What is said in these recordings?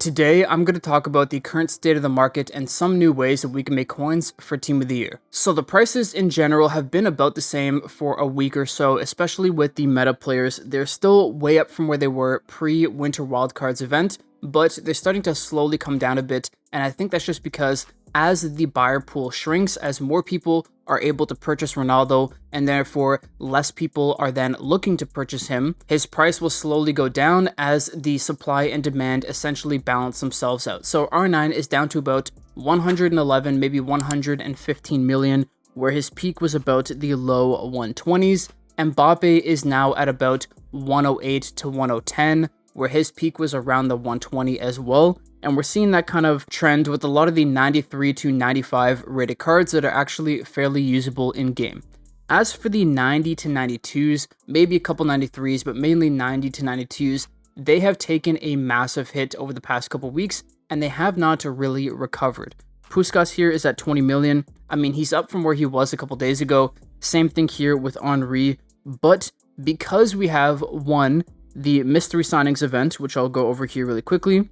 Today, I'm going to talk about the current state of the market and some new ways that we can make coins for Team of the Year. So the prices in general have been about the same for a week or so, especially with the meta players. They're still way up from where they were pre-Winter Wildcards event, but they're starting to slowly come down a bit, and I think that's just because as the buyer pool shrinks, as more people are able to purchase Ronaldo, and therefore less people are then looking to purchase him, his price will slowly go down as the supply and demand essentially balance themselves out. So R9 is down to about 111, maybe 115 million, where his peak was about the low 120s. Mbappe is now at about 108 to 110, where his peak was around the 120 as well. And we're seeing that kind of trend with a lot of the 93 to 95 rated cards that are actually fairly usable in game. As for the 90 to 92s, maybe a couple 93s, but mainly 90 to 92s, they have taken a massive hit over the past couple weeks, and they have not really recovered. Puskás here is at 20 million. I mean, he's up from where he was a couple days ago. Same thing here with Henry, but because we have won the mystery signings event, which I'll go over here really quickly,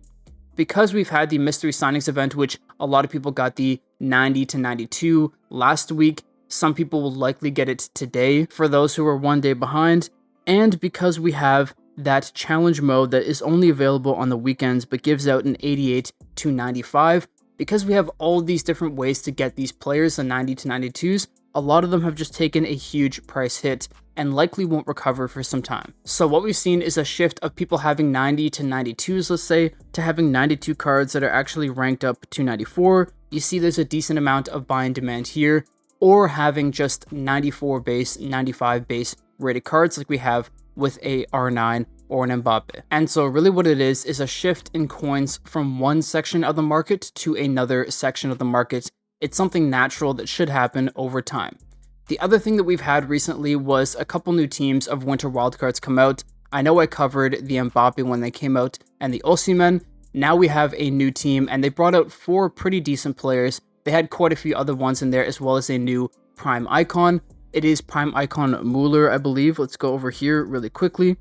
because we've had the mystery signings event, which a lot of people got the 90 to 92 last week, some people will likely get it today for those who are one day behind, and because we have that challenge mode that is only available on the weekends but gives out an 88 to 95, because we have all these different ways to get these players, the 90 to 92s, a lot of them have just taken a huge price hit and likely won't recover for some time. So what we've seen is a shift of people having 90 to 92s, let's say, to having 92 cards that are actually ranked up to 94. You see there's a decent amount of buy and demand here, or having just 94 base, 95 base rated cards like we have with a R9 or an Mbappe. And so really what it is a shift in coins from one section of the market to another section of the market. It's something natural that should happen over time. The other thing that we've had recently was a couple new teams of Winter Wildcards come out. I know I covered the Mbappe when they came out and the Osimhen. Now we have a new team and they brought out 4 pretty decent players. They had quite a few other ones in there as well as a new Prime Icon. It is Prime Icon Müller, I believe. Let's go over here really quickly.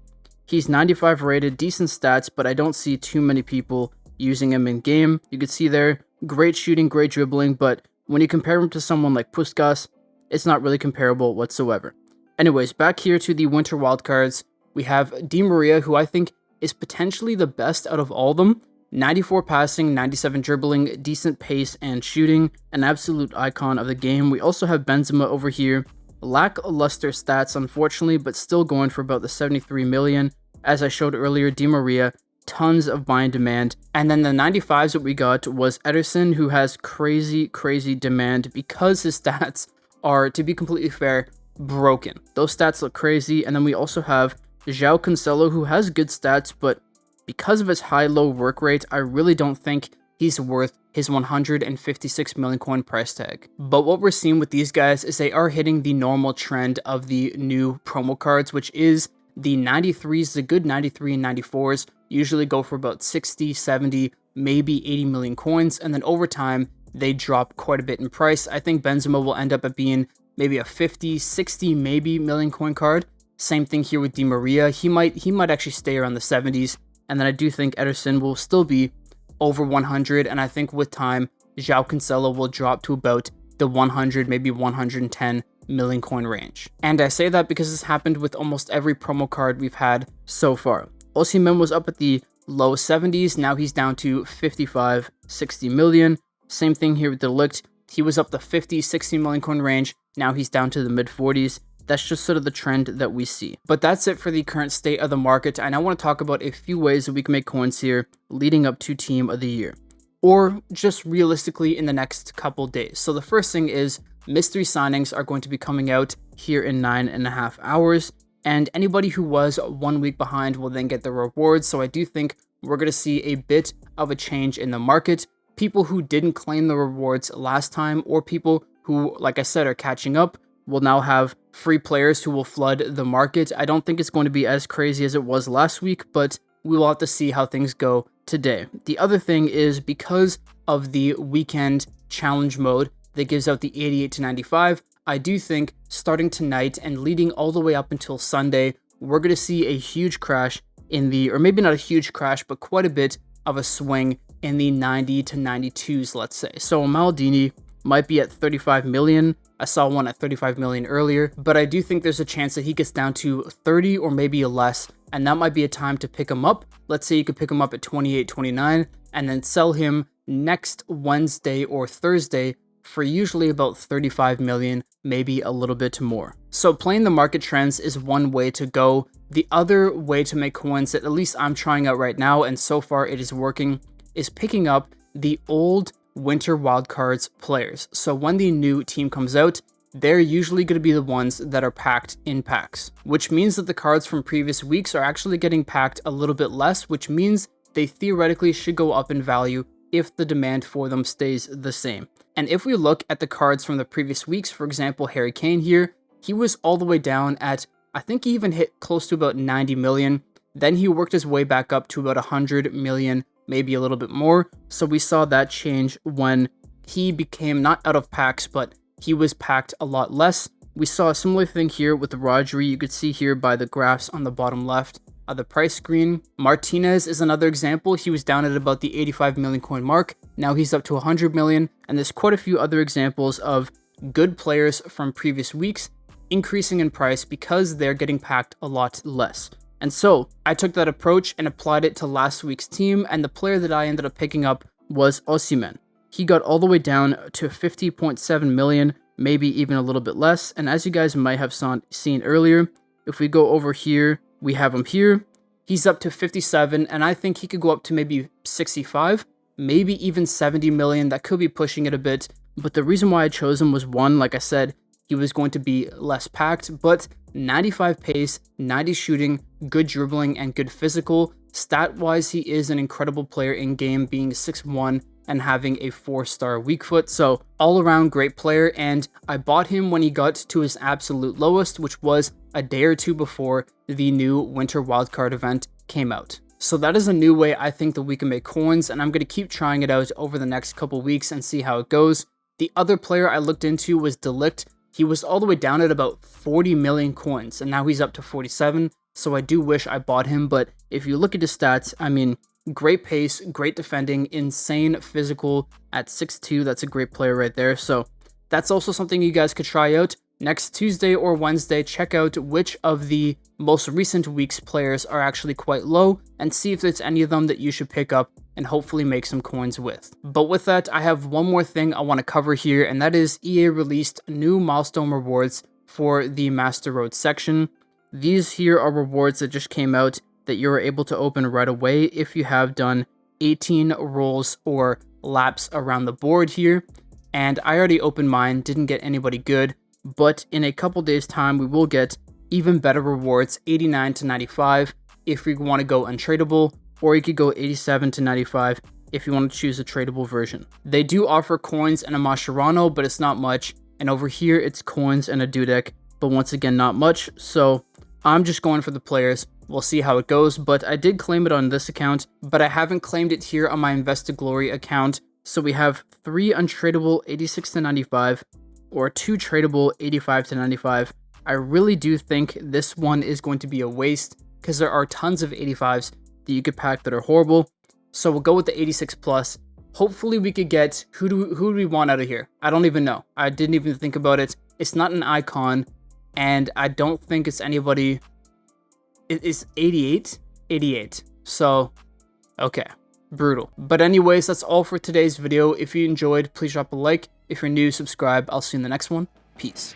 He's 95 rated, decent stats, but I don't see too many people using him in game. You can see there, great shooting, great dribbling, but when you compare him to someone like Puskás, it's not really comparable whatsoever. Anyways, back here to the Winter Wildcards, we have Di Maria, who I think is potentially the best out of all of them. 94 passing, 97 dribbling, decent pace and shooting, an absolute icon of the game. We also have Benzema over here. Lackluster stats, unfortunately, but still going for about the 73 million. As I showed earlier, Di Maria, tons of buy and demand. And then the 95s that we got was Ederson, who has crazy demand because his stats are, to be completely fair, broken. Those stats look crazy. And then we also have João Cancelo, who has good stats, but because of his high-low work rate, I really don't think he's worth his 156 million coin price tag. But what we're seeing with these guys is they are hitting the normal trend of the new promo cards, which is the 93s, the good 93 and 94s, usually go for about 60, 70, maybe 80 million coins, and then over time, they drop quite a bit in price. I think Benzema will end up at being maybe a 50, 60, maybe million coin card. Same thing here with Di Maria. He might actually stay around the 70s, and then I do think Ederson will still be over 100, and I think with time, João Cancelo will drop to about the 100, maybe 110 million coin range. And I say that because this happened with almost every promo card we've had so far. Osimhen was up at the low 70s, now he's down to 55, 60 million. Same thing here with De Ligt. He was up the 50, 60 million coin range, now he's down to the mid 40s. That's just sort of the trend that we see. But that's it for the current state of the market, and I want to talk about a few ways that we can make coins here leading up to Team of the Year, or just realistically in the next couple days. So the first thing is mystery signings are going to be coming out here in 9.5 hours, and anybody who was 1 week behind will then get the rewards. So I do think we're going to see a bit of a change in the market. People who didn't claim the rewards last time, or people who, like I said, are catching up, will now have free players who will flood the market. I don't think it's going to be as crazy as it was last week, but we will have to see how things go today. The other thing is because of the weekend challenge mode that gives out the 88 to 95, I do think starting tonight and leading all the way up until Sunday, we're going to see a huge crash in the, or maybe not a huge crash, but quite a bit of a swing in the 90 to 92s, let's say. So Maldini might be at 35 million. I saw one at 35 million earlier, but I do think there's a chance that he gets down to 30 or maybe less, and that might be a time to pick him up. Let's say you could pick him up at 28, 29, and then sell him next Wednesday or Thursday for usually about 35 million, maybe a little bit more. So playing the market trends is one way to go. The other way to make coins that at least I'm trying out right now, and so far it is working, is picking up the old winter wildcards players. So when the new team comes out, they're usually going to be the ones that are packed in packs, which means that the cards from previous weeks are actually getting packed a little bit less, which means they theoretically should go up in value if the demand for them stays the same. And if we look at the cards from the previous weeks, for example, Harry Kane here, he was all the way down at, I think he even hit close to about 90 million. Then he worked his way back up to about 100 million, maybe a little bit more. So we saw that change when he became not out of packs, but he was packed a lot less. We saw a similar thing here with Rodri. You could see here by the graphs on the bottom left of the price screen. Martinez is another example. He was down at about the 85 million coin mark. Now he's up to 100 million. And there's quite a few other examples of good players from previous weeks increasing in price because they're getting packed a lot less. And so I took that approach and applied it to last week's team, and the player that I ended up picking up was Osimhen. He got all the way down to 50.7 million, maybe even a little bit less. And as you guys might have seen earlier, if we go over here, we have him here. He's up to 57, and I think he could go up to maybe 65, maybe even 70 million. That could be pushing it a bit. But the reason why I chose him was, one, like I said, he was going to be less packed, but 95 pace, 90 shooting, good dribbling, and good physical. Stat-wise, he is an incredible player in game, being 6'1", and having a 4-star weak foot. So all around great player, and I bought him when he got to his absolute lowest, which was a day or two before the new winter wildcard event came out. So that is a new way I think that we can make coins, and I'm going to keep trying it out over the next couple weeks and see how it goes. The other player I looked into was De Ligt. He was all the way down at about 40 million coins, and now he's up to 47, so I do wish I bought him. But if you look at his stats, I mean, great pace, great defending, insane physical at 6'2", that's a great player right there. So that's also something you guys could try out. Next Tuesday or Wednesday, check out which of the most recent week's players are actually quite low and see if there's any of them that you should pick up and hopefully make some coins with. But with that, I have one more thing I want to cover here, and that is EA released new milestone rewards for the Master Road section. These here are rewards that just came out that you're able to open right away if you have done 18 rolls or laps around the board here. And I already opened mine, didn't get anybody good, but in a couple days time we will get even better rewards, 89 to 95 if you want to go untradeable, or you could go 87 to 95 if you want to choose a tradable version. They do offer coins and a Mascherano, but it's not much, and over here it's coins and a Dudek, but once again not much, so I'm just going for the players. We'll see how it goes, but I did claim it on this account, but I haven't claimed it here on my Invested Glory account. So we have 3 untradeable 86 to 95 or 2 tradable 85 to 95. I really do think this one is going to be a waste because there are tons of 85s that you could pack that are horrible. So we'll go with the 86 plus. Hopefully we could get, who do we want out of here? I don't even know. I didn't even think about it. It's not an icon, and I don't think it's anybody. It is 88? 88. So, okay. Brutal. But anyways, that's all for today's video. If you enjoyed, please drop a like. If you're new, subscribe. I'll see you in the next one. Peace.